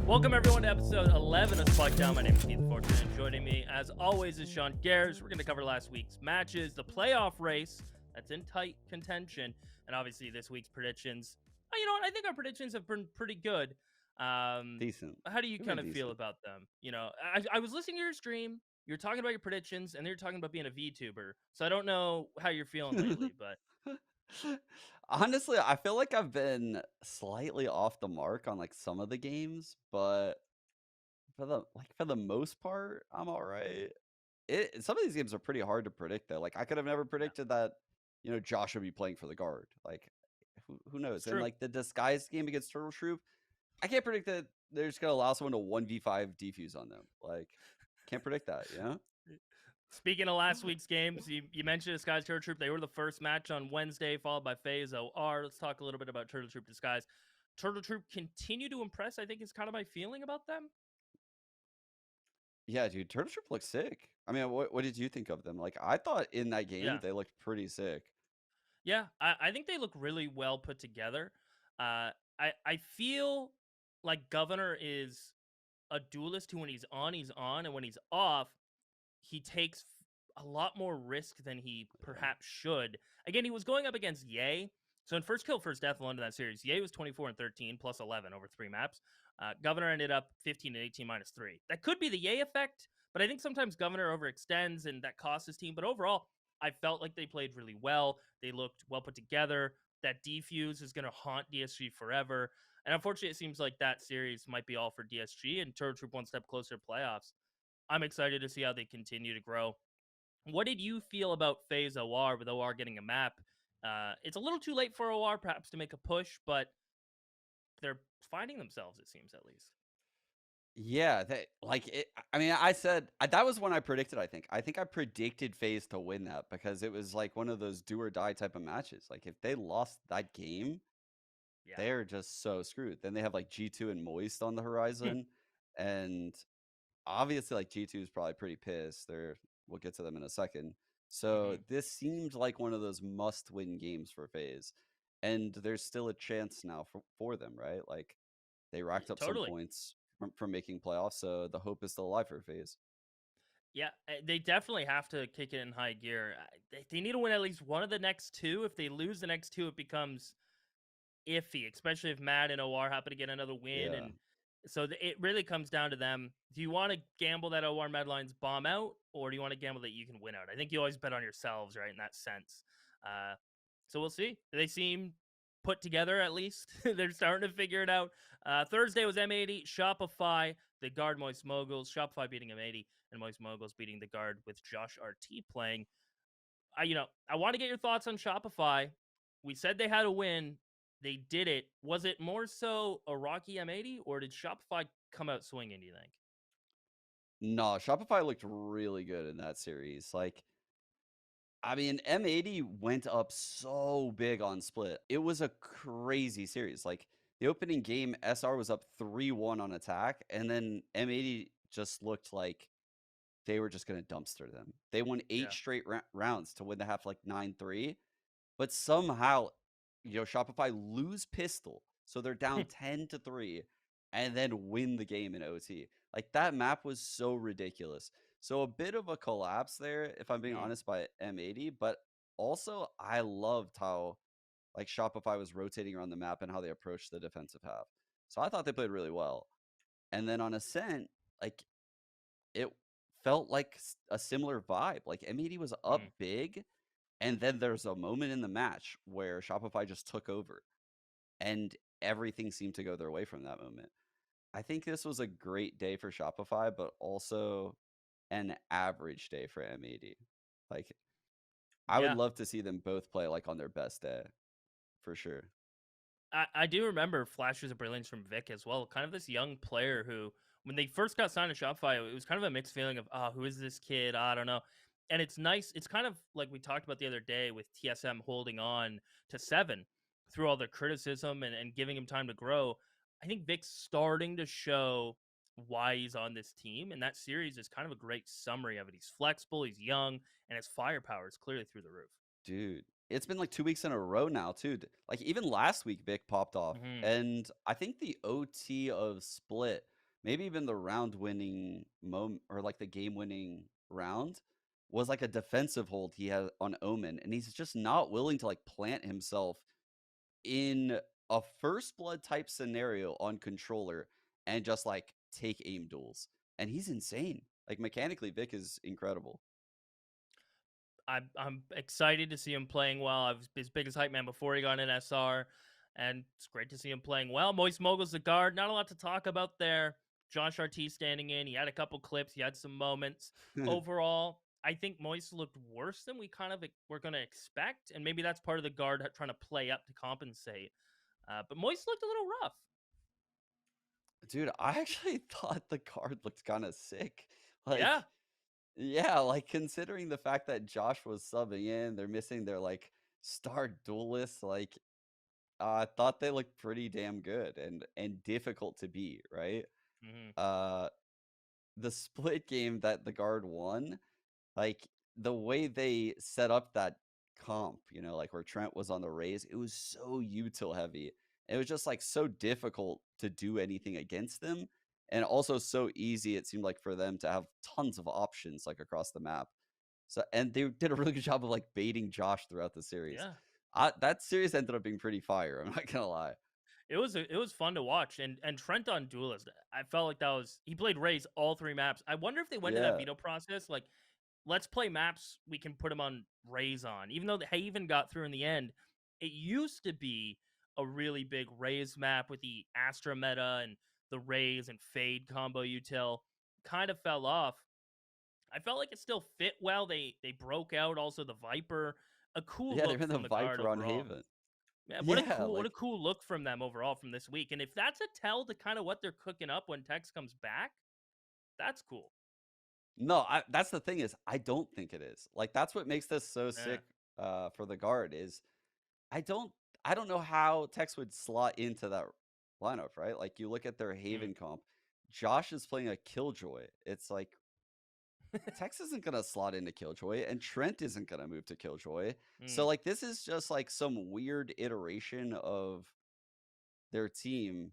Welcome everyone to episode 11 of Spike Down. My name is LaFortune, and joining me as always is Gares. We're going to cover last week's matches, the playoff race that's in tight contention, and obviously this week's predictions. You know what? I think our predictions have been pretty good. Decent. How do you kind of feel Decent. about them? You know, I was listening to your stream. You're talking about your predictions, and then you're talking about being a VTuber. So I don't know how you're feeling lately, but Honestly, I feel like I've been slightly off the mark on like some of the games, but for the most part, I'm all right. Some of these games are pretty hard to predict though. Like I could have never predicted that, Josh would be playing for the guard. Like who knows? it's And true. like the disguised game against Turtle Troop, I can't predict that they're just gonna allow someone to 1v5 defuse on them. Like can't predict that, you know? Speaking of last week's games, you mentioned Disguise Turtle Troop. They were the first match on Wednesday, followed by FaZe OR. Let's talk a little bit about Turtle Troop Disguise. Turtle Troop continue to impress, I think is kind of my feeling about them. Yeah, dude, Turtle Troop looks sick. I mean, what did you think of them? Like, I thought in that game they looked pretty sick. Yeah, I think they look really well put together. I feel like Governor is a duelist who, when he's on, and when he's off, he takes a lot more risk than he perhaps should. Again, he was going up against Ye. So in first kill, first death alone in that series, Ye was 24 and 13 plus 11 over 3 maps. Governor ended up 15 and 18 minus 3. That could be the Ye effect, but I think sometimes Governor overextends and that costs his team. But overall, I felt like they played really well. They looked well put together. That defuse is going to haunt DSG forever. And unfortunately, it seems like that series might be all for DSG and Turtle Troop one step closer to playoffs. I'm excited to see how they continue to grow. What did you feel about FaZe OR with OR getting a map? It's a little too late for OR perhaps to make a push, but they're finding themselves, it seems, at least. Yeah, they like it. I mean, I said that was when I predicted. I think I predicted FaZe to win that because it was like one of those do or die type of matches. Like if they lost that game, they're just so screwed. Then they have like G2 and Moist on the horizon, and obviously like G2 is probably pretty pissed. We'll get to them in a second. So this seemed like one of those must-win games for FaZe, and there's still a chance now for them, right? Like they racked up some points from making playoffs, so the hope is still alive for FaZe. Yeah, they definitely have to kick it in high gear. They need to win at least one of the next two. If they lose the next two, it becomes iffy, especially if Mad and OR happen to get another win. Yeah. And so it really comes down to them. Do you want to gamble that OR Medlines bomb out, or do you want to gamble that you can win out? I think you always bet on yourselves, right, in that sense. So we'll see. They seem put together, at least. They're starting to figure it out. Thursday was M80, Shopify, the guard Moist Moguls. Shopify beating M80, and Moist Moguls beating the guard with Josh RT playing. I want to get your thoughts on Shopify. We said they had a win. They did it. Was it more so a rocky M80, or did Shopify come out swinging, do you think? No, Shopify looked really good in that series. Like, I mean, M80 went up so big on split. It was a crazy series. Like, the opening game, SR was up 3-1 on attack, and then M80 just looked like they were just going to dumpster them. They won 8 straight rounds to win the half, like 9-3. But somehow, Shopify lose pistol. So they're down 10-3 and then win the game in OT. Like that map was so ridiculous. So a bit of a collapse there, if I'm being honest, by M80. But also, I loved how like Shopify was rotating around the map and how they approached the defensive half. So I thought they played really well. And then on Ascent, like it felt like a similar vibe. Like M80 was up big, and then there's a moment in the match where Shopify just took over, and everything seemed to go their way from that moment. I think this was a great day for Shopify, but also an average day for M80. Like, I would love to see them both play like on their best day, for sure. I do remember flashes of brilliance from Vic as well. Kind of this young player who, when they first got signed to Shopify, it was kind of a mixed feeling of, who is this kid? I don't know. And it's nice. It's kind of like we talked about the other day with TSM holding on to 7 through all the criticism and giving him time to grow. I think Vic's starting to show why he's on this team. And that series is kind of a great summary of it. He's flexible, he's young, and his firepower is clearly through the roof. Dude, it's been like 2 weeks in a row now too. Like even last week, Vic popped off, Hmm. and I think the OT of Split, maybe even the round winning moment or like the game winning round, was like a defensive hold he had on Omen, and he's just not willing to like plant himself in a first blood type scenario on controller and just like take aim duels. And he's insane. Like mechanically, Vic is incredible. I'm excited to see him playing well. I was his biggest hype man before he got an SR, and it's great to see him playing well. Moist Mogul's the guard. Not a lot to talk about there. Josh RT standing in. He had a couple clips. He had some moments. Overall, I think Moist looked worse than we kind of were going to expect, and maybe that's part of the guard trying to play up to compensate. But Moist looked a little rough. Dude, I actually thought the card looked kind of sick. Like, Yeah. yeah, like considering the fact that Josh was subbing in, they're missing their like star duelist. Like, I thought they looked pretty damn good and difficult to beat, right? Hmm. Uh, the split game that the guard won, like, the way they set up that comp, like, where Trent was on the Rays, it was so util heavy. It was just, like, so difficult to do anything against them, and also so easy, it seemed like, for them to have tons of options, like, across the map. So and they did a really good job of, like, baiting Josh throughout the series. Yeah. That series ended up being pretty fire, I'm not gonna lie. It was fun to watch, and Trent on Duelist, I felt like that was he played Raze all three maps. I wonder if they went to that Yeah. veto process, like let's play maps we can put him on Raze on. Even though they even got through in the end, it used to be a really big Raze map with the Astra meta and the Raze and Fade combo util. Kind of fell off. I felt like it still fit well. They broke out also the Viper. A cool Yeah, they're look in the from the guard Viper on overall. Haven. Yeah, Yeah, what a like cool look from them overall from this week. And if that's a tell to kind of what they're cooking up when Tex comes back, that's cool. no, that's the thing is I don't think it is. Like that's what makes this so Yeah. sick for the guard is I don't I don't know how Tex would slot into that lineup, right? Like you look at their Mm, Haven comp, Josh is playing a Killjoy. It's like Tex isn't gonna slot into Killjoy, and Trent isn't gonna move to Killjoy. So mm, like this is just like some weird iteration of their team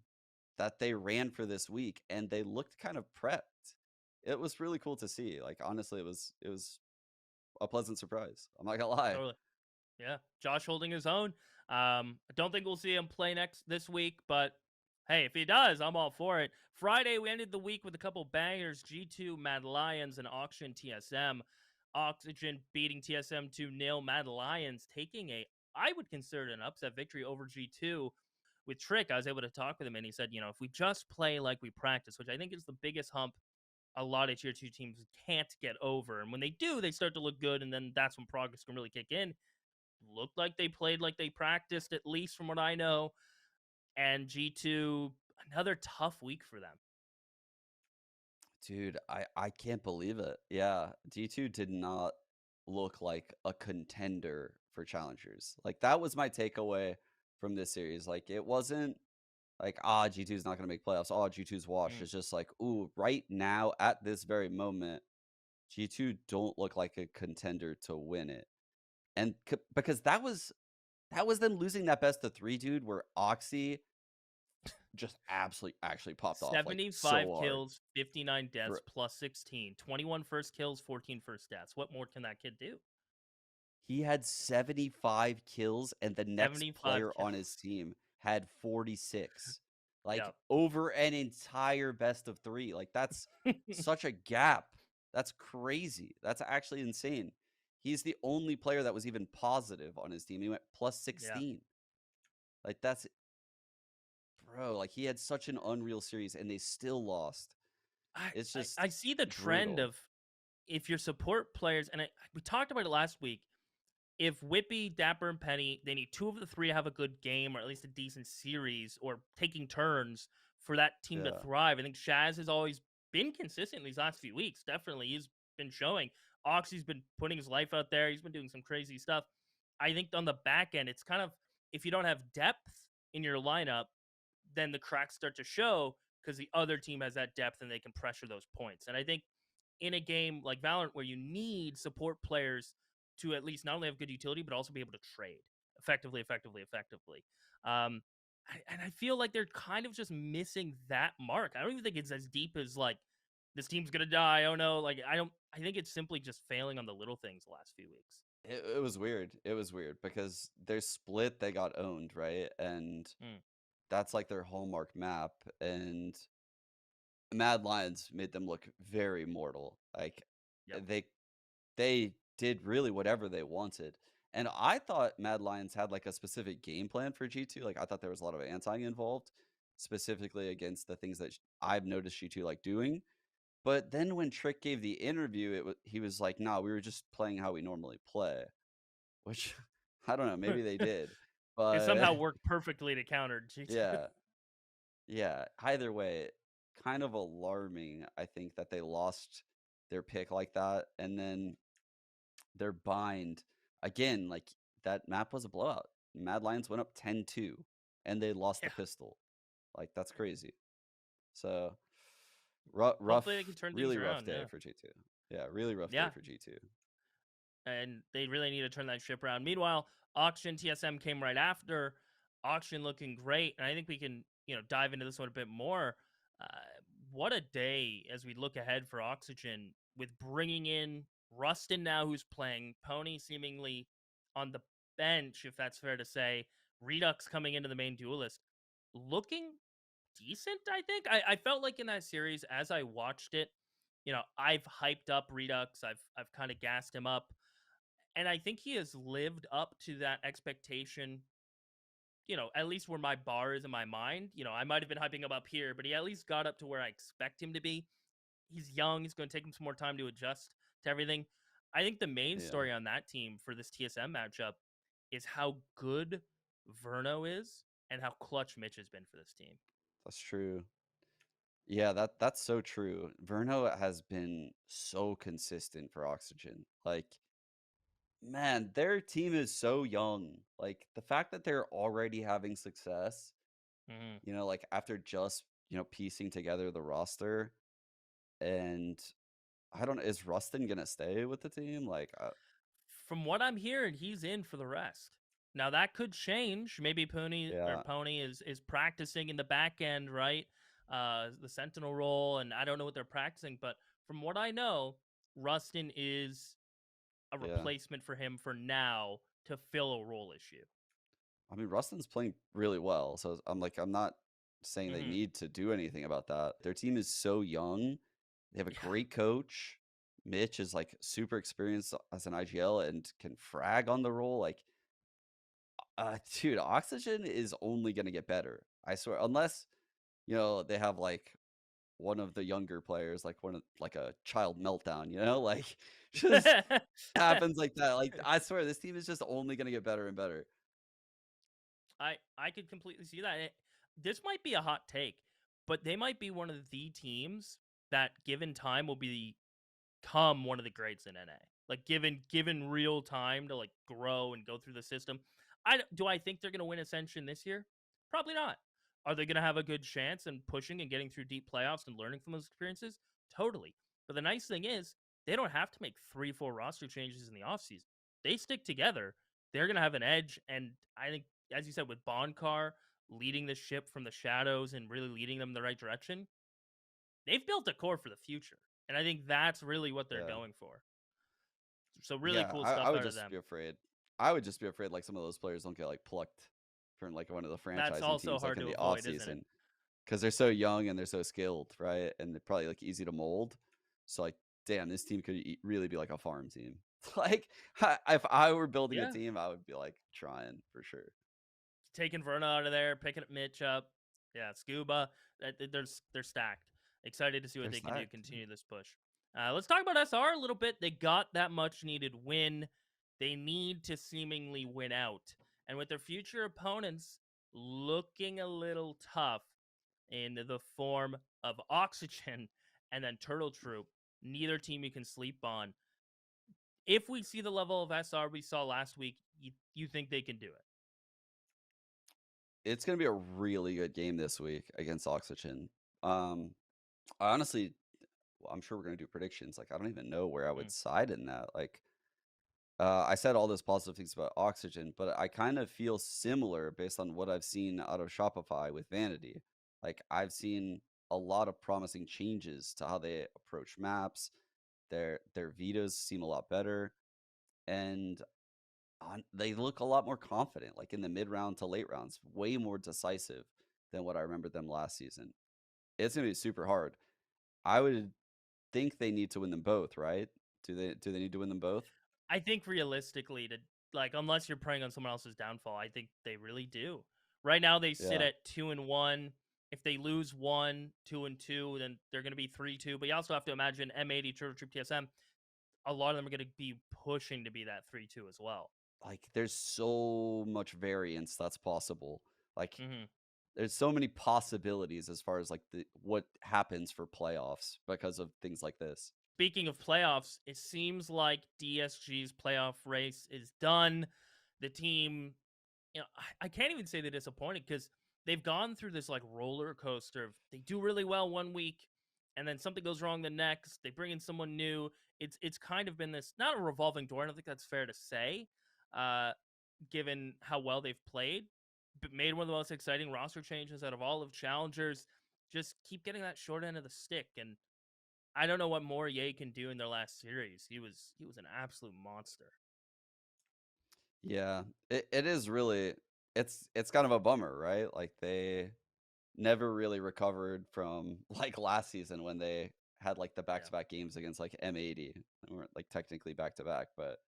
that they ran for this week, and they looked kind of prepped. It was really cool to see. Like honestly, it was a pleasant surprise. I'm not gonna lie. totally. Yeah. Josh holding his own. I don't think we'll see him play next this week, but hey, if he does, I'm all for it. Friday, we ended the week with a couple bangers: G2 Mad Lions and Auction TSM. Oxygen beating TSM 2-0. Mad Lions taking I would consider it an upset victory over G2 with Trick. I was able to talk with him, and he said, if we just play like we practice, which I think is the biggest hump a lot of tier two teams can't get over. And when they do, they start to look good, and then that's when progress can really kick in. Looked like they played like they practiced, at least from what I know. And G2, another tough week for them. Dude, I can't believe it. Yeah, G2 did not look like a contender for challengers. Like that was my takeaway from this series. Like it wasn't like G2 is not going to make playoffs. G2's washed. Mm. It's just like, ooh, right now at this very moment, G2 don't look like a contender to win it. And because that was them losing that best of 3, dude, where Oxy just absolutely actually popped off like 75 so hard. kills, 59 deaths, For plus 16. 21 first kills, 14 first deaths. What more can that kid do? He had 75 kills, and the next 75 player on his kills. team had 46. Like, Yep. over an entire best of 3. Like, that's such a gap. That's crazy. That's actually insane. He's the only player that was even positive on his team. He went plus Yeah. 16. Like, that's bro, like, he had such an unreal series, and they still lost. I, It's I just see the trend brutal. of if your support players, and we talked about it last week, if Whippy, Dapper, and Penny, they need two of the three to have a good game or at least a decent series or taking turns for that team to Yeah. thrive. I think Shaz has always been consistent these last few weeks. Definitely, he's been showing. Oxy's been putting his life out there. He's been doing some crazy stuff. I think on the back end, it's kind of if you don't have depth in your lineup, then the cracks start to show because the other team has that depth and they can pressure those points. And I think in a game like Valorant where you need support players to at least not only have good utility, but also be able to trade effectively. Um, and I feel like they're kind of just missing that mark. I don't even think it's as deep as like this team's gonna die. Oh no, like I don't. I think it's simply just failing on the little things the last few weeks. It was weird. It was weird because their split, they got owned, right? And Mm, that's like their hallmark map. And Mad Lions made them look very mortal. Like yep. they they did really whatever they wanted. And I thought Mad Lions had like a specific game plan for G2. Like I thought there was a lot of anti involved, specifically against the things that I've noticed G2 like doing. But then when Trick gave the interview, he was like, "Nah, we were just playing how we normally play," which I don't know. Maybe they did, It but somehow worked perfectly to counter G2. yeah, yeah. Either way, kind of alarming. I think that they lost their pick like that, and then their bind again. Like that map was a blowout. Mad Lions went up 10-2, and they lost the Yeah. pistol. Like that's crazy. So Hopefully they can turn things really rough around. day Yeah. for G2. Yeah, really rough day Yeah. for G2. And they really need to turn that ship around. Meanwhile, Auction TSM came right after. Auction looking great, and I think we can dive into this one a bit more. Uh, what a day as we look ahead for Oxygen with bringing in Rustin now, who's playing Pony seemingly on the bench, if that's fair to say. Redux coming into the main duelist, looking decent. I think I felt like in that series as I watched it, I've hyped up Redux. I've kind of gassed him up, and I think he has lived up to that expectation, at least where my bar is in my mind. I might have been hyping him up here, but he at least got up to where I expect him to be. He's young. He's going to take him some more time to adjust to everything. I think the main Yeah, story on that team for this TSM matchup is how good Verno is and how clutch Mitch has been for this team. that's true. Yeah, that's so true. Verno has been so consistent for Oxygen. Like, man, their team is so young. Like the fact that they're already having success, Mhm. like after just, piecing together the roster. And I don't know, is Rustin gonna stay with the team? Like, From what I'm hearing, he's in for the rest. Now that could change. Maybe yeah, Pony is practicing in the back end, right? The Sentinel role, and I don't know what they're practicing, but from what I know, Rustin is a yeah. replacement for him for now to fill a role issue. I mean, Rustin's playing really well, so I'm like, I'm not saying they Hmm. need to do anything about that. Their team is so young. They have a Yeah. great coach. Mitch is like super experienced as an IGL and can frag on the role. Like, dude, Oxygen is only gonna get better. I swear, unless they have like one of the younger players, like one of like a child meltdown, like just happens like that. Like, I swear, this team is just only gonna get better and better. I could completely see that. This might be a hot take, but they might be one of the teams that, given time, will become one of the greats in NA. Like given real time to like grow and go through the system. Do I think they're going to win Ascension this year? Probably not. Are they going to have a good chance in pushing and getting through deep playoffs and learning from those experiences? Totally. But the nice thing is they don't have to make 3-4 roster changes in the offseason. They stick together. They're going to have an edge, and I think, as you said, with Bondcar leading the ship from the shadows and really leading them in the right direction, they've built a core for the future. And I think that's really what they're Yeah. going for. So really Yeah, cool I stuff would out of just them. be afraid. I would just be afraid like some of those players don't get like plucked from like one of the That's franchising also teams like hard in to the off avoid, isn't it? season because they're so young and they're so skilled, right? And they're probably like easy to mold. So like, damn, this team could really be like a farm team. Like, if I were building a Yeah. team, I would be like trying for sure. Taking Verna out of there, picking up Mitch up. Yeah, Scuba. They're stacked. Excited to see what They're they can do. stacked. Continue this push. Let's talk about SR a little bit. They got that much needed win. They need to seemingly win out. And with their future opponents looking a little tough in the form of Oxygen and then Turtle Troop, neither team you can sleep on. If we see the level of SR we saw last week, you think they can do it? It's gonna be a really good game this week against Oxygen. Um, I honestly, well, I'm sure we're gonna do predictions. Like, I don't even know where I Mm. would side in that. Like, I said all those positive things about Oxygen, but I kind of feel similar based on what I've seen out of Shopify with Vanity. Like I've seen a lot of promising changes to how they approach maps. Their vetoes seem a lot better, and they look a lot more confident. Like in the mid round to late rounds, way more decisive than what I remember them last season. It's gonna be super hard. I would think they need to win them both, right? Do they need to win them both? I think realistically, to like, unless you're preying on someone else's downfall, I think they really do. Right now, they sit Yeah. at 2-1. If they lose one, 2-2, then they're going to be 3-2. But you also have to imagine M80, Turtle Troop, TSM. A lot of them are going to be pushing to be that 3-2 as well. Like there's so much variance that's possible. Like Hmm. there's so many possibilities as far as like what happens for playoffs because of things like this. Speaking of playoffs, it seems like DSG's playoff race is done. The team, I can't even say they're disappointed because they've gone through this like roller coaster of they do really well one week and then something goes wrong the next. They bring in someone new. It's kind of been this not a revolving door. I don't think that's fair to say, uh, given how well they've played. But made one of the most exciting roster changes out of all of challengers. Just keep getting that short end of the stick, and I don't know what more Ye can do in their last series. He was an absolute monster. Yeah. It is really it's kind of a bummer, right? Like they never really recovered from like last season when they had like the Yeah. back-to-back games against like M80. They weren't like technically back to back, but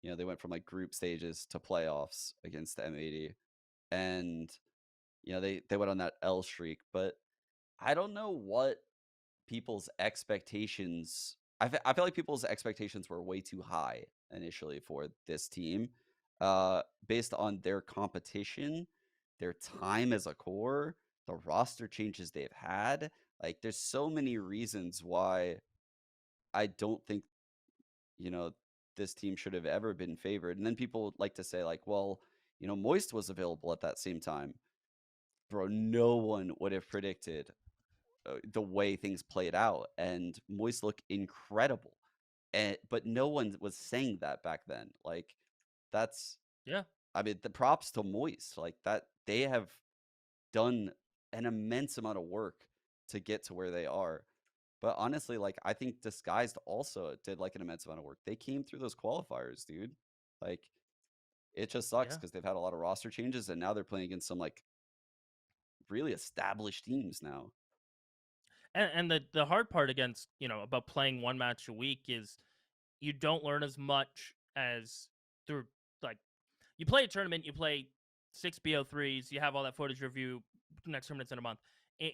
they went from like group stages to playoffs against M80, and they went on that L streak. But I don't know what people's expectations. I feel like people's expectations were way too high initially for this team, based on their competition, their time as a core, the roster changes they've had. Like, there's so many reasons why I don't think you know this team should have ever been favored. And then people like to say like, well, Moist was available at that same time. Bro, no one would have predicted the way things played out, and Moist looked incredible. But no one was saying that back then. Like that's Yeah. I mean, the props to Moist, like that they have done an immense amount of work to get to where they are. But honestly, like I think Disguised also did like an immense amount of work. They came through those qualifiers, dude. Like it just sucks Yeah. because they've had a lot of roster changes and now they're playing against some like really established teams now. And the hard part against, about playing one match a week is you don't learn as much as through like you play a tournament, you play six BO3s, you have all that footage review next tournament's in a month.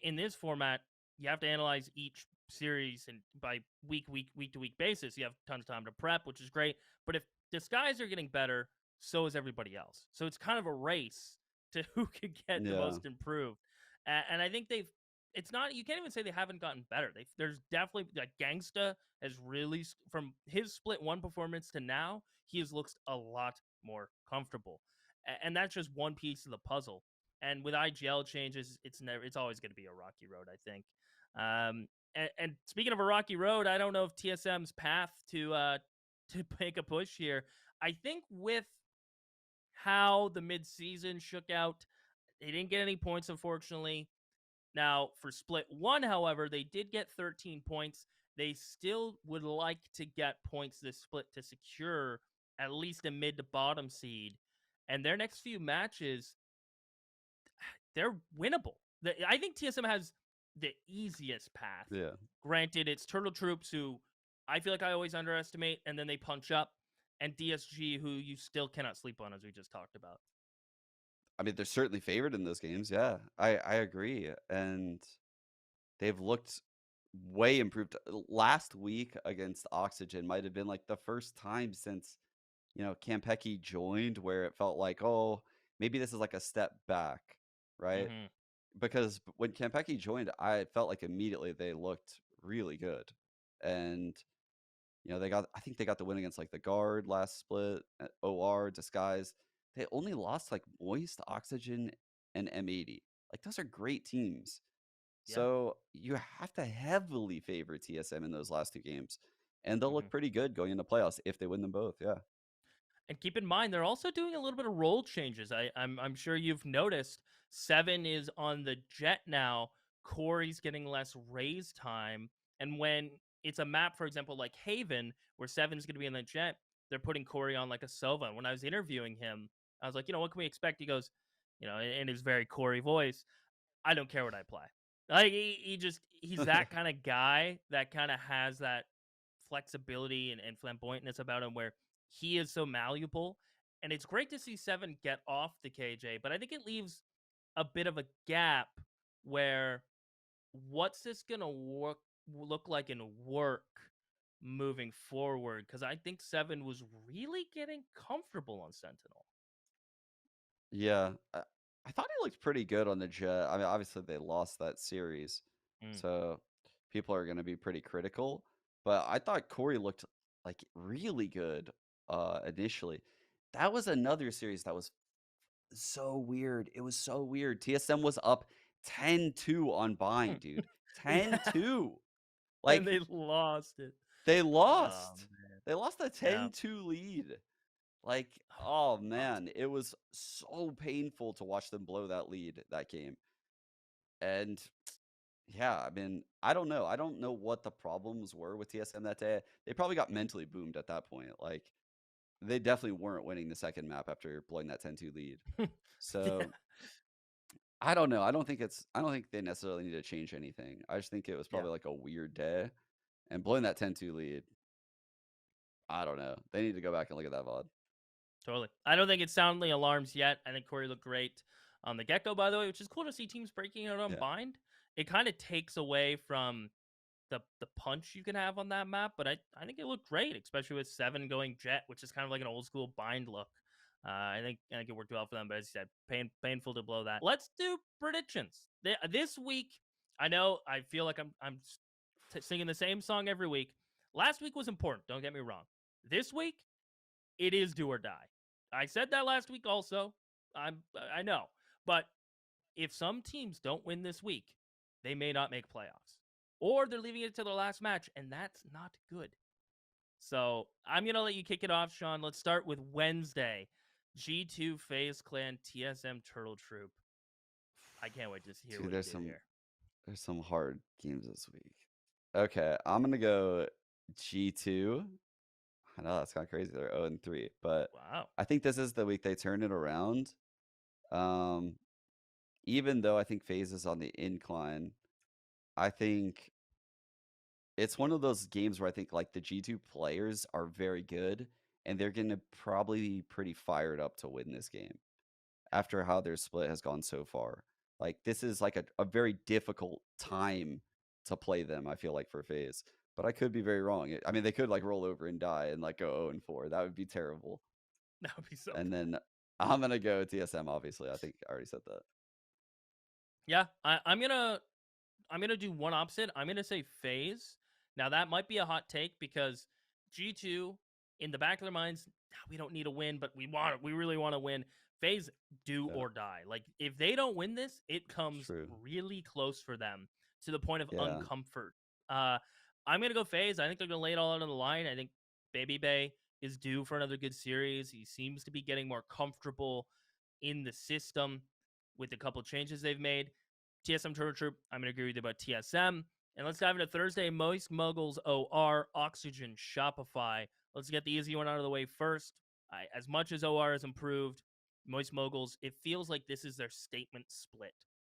In this format, you have to analyze each series and by week to week basis. You have tons of time to prep, which is great. But if Disguise are getting better, so is everybody else. So it's kind of a race to who can get the Yeah. most improved. And I think they've it's not you can't even say they haven't gotten better. There's definitely like Gangsta has really from his split one performance to now, he has looked a lot more comfortable. And that's just one piece of the puzzle. And with IGL changes, it's always going to be a rocky road, I think. And speaking of a rocky road, I don't know if TSM's path to make a push here. I think with how the midseason shook out, they didn't get any points, unfortunately. Now, for split one, however, they did get 13 points. They still would like to get points this split to secure at least a mid to bottom seed. And their next few matches, they're winnable. I think TSM has the easiest path. Yeah. Granted, it's Turtle Troops, who I feel like I always underestimate, and then they punch up, and DSG, who you still cannot sleep on, as we just talked about. I mean, they're certainly favored in those games. Yeah, I agree, and they've looked way improved. Last week against Oxygen might have been like the first time since Campeki joined where it felt like, oh, maybe this is like a step back, right? Mm-hmm. Because when Campeki joined, I felt like immediately they looked really good, and I think they got the win against like the guard last split, OR, Disguise. They only lost like Moist, Oxygen, and M80. Like those are great teams. Yeah. So you have to heavily favor TSM in those last two games. And they'll Mm-hmm. look pretty good going into playoffs if they win them both. Yeah. And keep in mind, they're also doing a little bit of role changes. I'm sure you've noticed. Seven is on the jet now. Corey's getting less raise time, and when it's a map, for example, like Haven, where Seven's going to be in the jet, they're putting Corey on like a Sova. When I was interviewing him, I was like, what can we expect? He goes, in his very Corey voice, I don't care what I play. Like he's that kind of guy that kind of has that flexibility and flamboyantness about him where he is so malleable. And it's great to see Seven get off the KJ, but I think it leaves a bit of a gap where what's this gonna look like in work moving forward? Because I think Seven was really getting comfortable on Sentinel. Yeah, I thought he looked pretty good on the jet. I mean, obviously they lost that series, Mm. so people are going to be pretty critical. But I thought Corey looked like really good initially. That was another series that was so weird. It was so weird. TSM was up 10-2 on bind, dude. Yeah, 10-2. and Like they lost it. they Oh lost. man, They lost a yeah. 10-2 lead. Like, oh Lost. man, it was so painful to watch them blow that lead that game. And yeah, I mean, I don't know. I don't know what the problems were with TSM that day. They probably got mentally boomed at that point. Like, they definitely weren't winning the second map after blowing that 10-2 lead. Yeah, So I don't know. I don't think they necessarily need to change anything. I just think it was yeah. probably like a weird day. And blowing that 10-2 lead, I don't know. They need to go back and look at that VOD. Totally. I don't think it's sounding alarms yet. I think Corey looked great on the get go, by the way, which is cool to see teams breaking out on Yeah. bind. It kind of takes away from the punch you can have on that map, but I think it looked great, especially with Seven going jet, which is kind of like an old school bind look. I think it worked well for them, but as you said, painful to blow that. Let's do predictions. This week, I know I feel like I'm singing the same song every week. Last week was important. Don't get me wrong. This week, it is do or die. I said that last week also. I know. But if some teams don't win this week, they may not make playoffs. Or they're leaving it to their last match, and that's not good. So I'm gonna let you kick it off, Sean. Let's start with Wednesday. G2 FaZe Clan TSM Turtle Troop. I can't wait to hear Dude, what you did here. there's some hard games this week. Okay, I'm gonna go G2. I know that's kind of crazy. They're 0-3, but Wow. I think this is the week they turn it around. Um, even though I think FaZe is on the incline, I think it's one of those games where I think like the G2 players are very good and they're gonna probably be pretty fired up to win this game after how their split has gone so far. Like this is like a very difficult time to play them, I feel like, for FaZe. But I could be very wrong. I mean, they could like roll over and die and like go 0-4. That would be terrible. That would be so And bad. then I'm gonna go TSM, obviously. I think I already said that. Yeah, I'm gonna do one opposite. I'm gonna say FaZe. Now that might be a hot take because G2, in the back of their minds, "Nah, we don't need a win, but we really want to win. FaZe do Yeah, or die. Like if they don't win this, it comes true. really close for them to the point of Yeah, uncomfort. Uh, I'm gonna go FaZe. I think they're gonna lay it all out on the line. I think Baby Bay is due for another good series. He seems to be getting more comfortable in the system with a couple changes they've made. TSM Turtle Troop, I'm going to agree with you about TSM. And let's dive into Thursday. Moist Muggles OR, Oxygen, Shopify. Let's get the easy one out of the way first. As much as OR has improved, Moist Muggles, it feels like this is their statement split.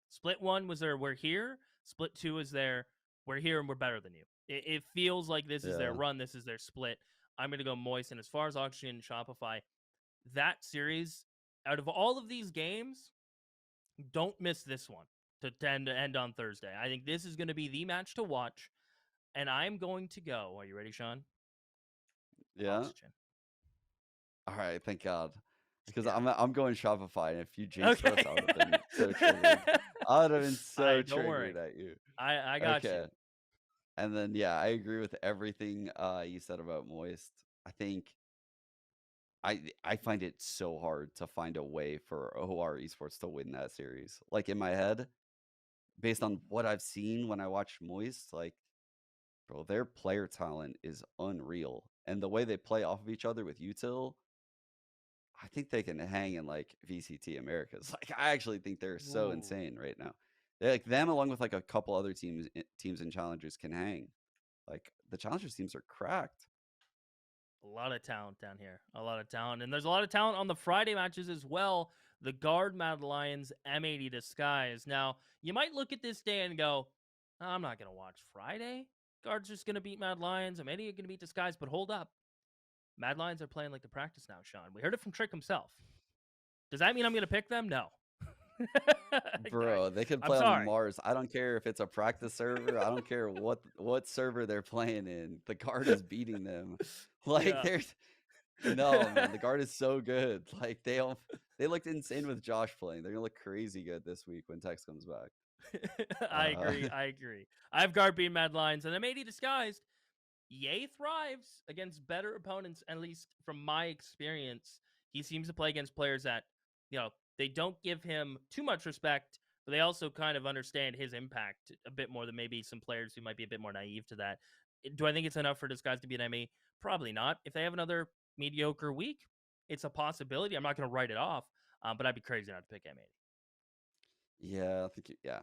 Split one was their we're here. Split two is their we're here and we're better than you. It feels like this is their yeah, run. This is their split. I'm going to go Moist. And as far as Oxygen and Shopify, that series, out of all of these games, don't miss this one to end on Thursday. I think this is going to be the match to watch, and I'm going to go. Are you ready, Sean? yeah. Oxygen. All right, thank God. Because Yeah. I'm going Shopify, and if you jinxed Okay. us, I would have been so triggered. I would have been so Don't worry. triggered at you. I got you. Okay. And then yeah, I agree with everything you said about Moist. I think I find it so hard to find a way for OR Esports to win that series. Like in my head, based on what I've seen when I watch Moist, like bro, their player talent is unreal. And the way they play off of each other with Util, I think they can hang in like VCT Americas. Like I actually think they're so Ooh, insane right now. They're like them along with like a couple other teams and challengers can hang. Like the challengers teams are cracked. a lot of talent down here. A lot of talent. And there's a lot of talent on the Friday matches as well. The Guard Mad Lions M80 Disguise. Now, you might look at this day and go, I'm not going to watch Friday. Guard's just going to beat Mad Lions. M80 are going to beat Disguise. But hold up. Mad Lions are playing like the practice now, Sean. We heard it from Trick himself. Does that mean I'm going to pick them? No. Bro, they can I'm play on sorry. Mars. I don't care if it's a practice server. I don't care what server they're playing in. The guard is beating them. Like Yeah. there's no man, the guard is so good. Like they looked insane with Josh playing. They're gonna look crazy good this week when Tex comes back. I Uh, agree. I agree. I've guard being Mad Lions, and M80 Disguised. Ye thrives against better opponents, at least from my experience. He seems to play against players that, they don't give him too much respect, but they also kind of understand his impact a bit more than maybe some players who might be a bit more naive to that. Do I think it's enough for Disguise to beat ME? Probably not. If they have another mediocre week, it's a possibility. I'm not going to write it off, but I'd be crazy not to pick M80. yeah, I think yeah.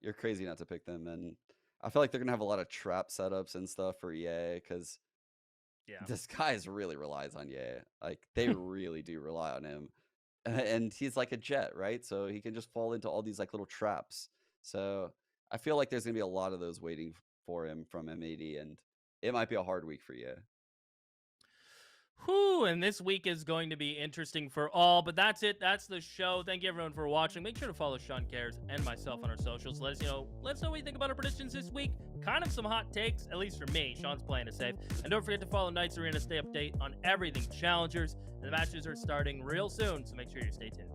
You're crazy not to pick them, and I feel like they're gonna have a lot of trap setups and stuff for EA because this guy really relies on EA. Like they Yeah. really do rely on him. And he's like a jet, right? So he can just fall into all these like little traps. So I feel like there's gonna be a lot of those waiting for him from M80, and it might be a hard week for you. Whew, and this week is going to be interesting for all, but that's it. That's the show. Thank you everyone for watching. Make sure to follow Sean Gares and myself on our socials. Let us know what you think about our predictions this week. Kind of some hot takes, at least for me. Sean's playing it safe. And don't forget to follow Knightsarena, stay update on everything challengers. And the matches are starting real soon, so make sure you stay tuned.